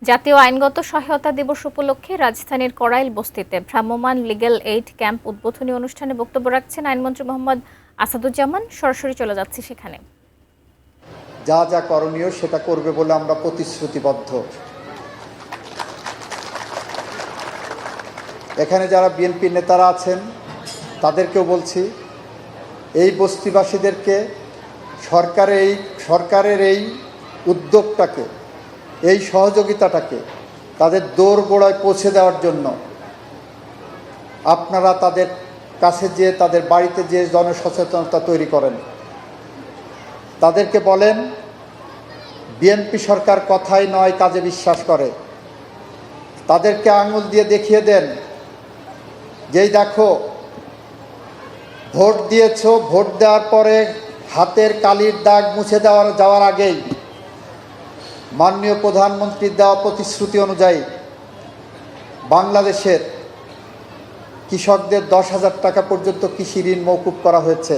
জাতীয় আইনগত সহায়তা দিবস উপলক্ষে রাজধানীর কড়াইল বস্তিতে ভ্রাম্যমাণ লিগ্যাল এইড ক্যাম্প উদ্বোধনী অনুষ্ঠানে বক্তব্য রাখছেন আইনমন্ত্রী মোহাম্মদ আসাদুজ্জামান। সরাসরি চলে যাচ্ছে সেখানে। যা যা করণীয় সেটা করবে বলে আমরা প্রতিশ্রুতিবদ্ধ। এখানে যারা বিএনপি নেতারা আছেন তাদেরকেও বলছি, এই বস্তিবাসীদেরকে সরকারের এই উদ্যোগটাকে, এই সহযোগিতাটাকে তাদের দোরগোড়ায় পৌঁছে দেওয়ার জন্য আপনারা তাদের কাছে যেয়ে, তাদের বাড়িতে যেয়ে জনসচেতনতা তৈরি করেন। তাদেরকে বলেন, বিএনপি সরকার কথাই নয় কাজে বিশ্বাস করে। তাদেরকে আঙুল দিয়ে দেখিয়ে দেন, যেই দেখো ভোট দিয়েছ, ভোট দেওয়ার পরে হাতের কালির দাগ মুছে যাওয়ার আগেই মাননীয় প্রধানমন্ত্রীর দেওয়া প্রতিশ্রুতি অনুযায়ী বাংলাদেশের কৃষকদের 10,000 টাকা পর্যন্ত কৃষি ঋণ মওকুফ করা হয়েছে।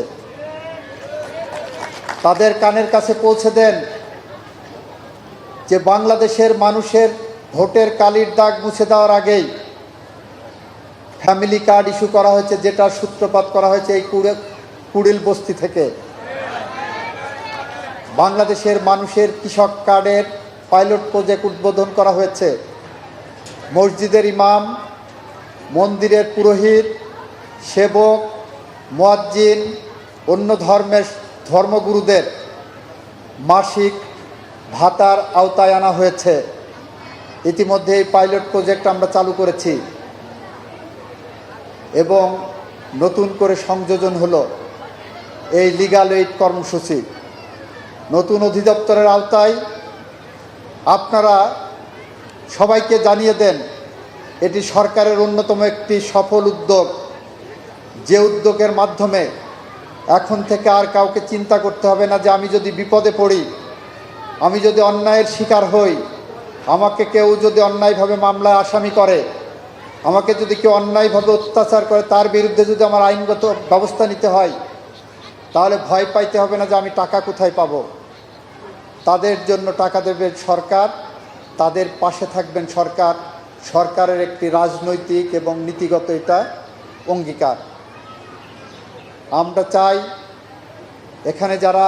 তাদের কানের কাছে পৌঁছে দেন যে বাংলাদেশের মানুষের ভোটের কালির দাগ মুছে দেওয়ার আগেই ফ্যামিলি কার্ড ইস্যু করা হয়েছে, যেটা সূত্রপাত করা হয়েছে এই কুড়িল বস্তি থেকে। বাংলাদেশের মানুষের কৃষক কার্ডের পাইলট প্রজেক্ট উদ্বোধন করা হয়েছে। মসজিদের ইমাম, মন্দিরের পুরোহিত, সেবক, মুয়াজ্জিন, অন্য ধর্মগুরুদের মাসিক ভাতার আওতায় আনা হয়েছে। ইতিমধ্যে এই পাইলট প্রজেক্ট আমরা চালু করেছি এবং নতুন করে সংযোজন হলো এই লিগ্যাল এইড কর্মসূচি। নতুন অধিদপ্তরের আওতায় আপনারা সবাইকে জানিয়ে দেন, এটি সরকারের অন্যতম একটি সফল উদ্যোগ, যে উদ্যোগের মাধ্যমে এখন থেকে আর কাউকে চিন্তা করতে হবে না যে আমি যদি বিপদে পড়ি, আমি যদি অন্যায়ের শিকার হই, আমাকে কেউ যদি অন্যায়ভাবে মামলায় আসামি করে, আমাকে যদি কেউ অন্যায়ভাবে অত্যাচার করে, তার বিরুদ্ধে যদি আমার আইনগত ব্যবস্থা নিতে হয়, তাহলে ভয় পাইতে হবে না যে আমি টাকা কোথায় পাবো। তাদের জন্য টাকা দেবে সরকার, তাদের পাশে থাকবেন সরকার। সরকারের একটি রাজনৈতিক এবং নীতিগত এটা অঙ্গীকার। আমরা চাই এখানে যারা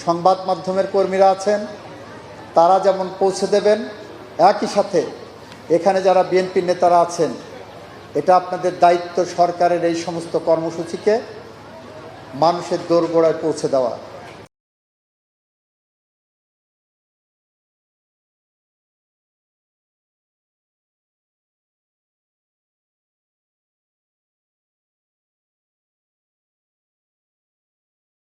সংবাদ মাধ্যমের কর্মীরা আছেন তারা যেমন পৌঁছে দেবেন, একই সাথে এখানে যারা বিএনপি নেতারা আছেন, এটা আপনাদের দায়িত্ব সরকারের এই সমস্ত কর্মসূচিকে মানুষের দোরগোড়ায় পৌঁছে দেওয়া।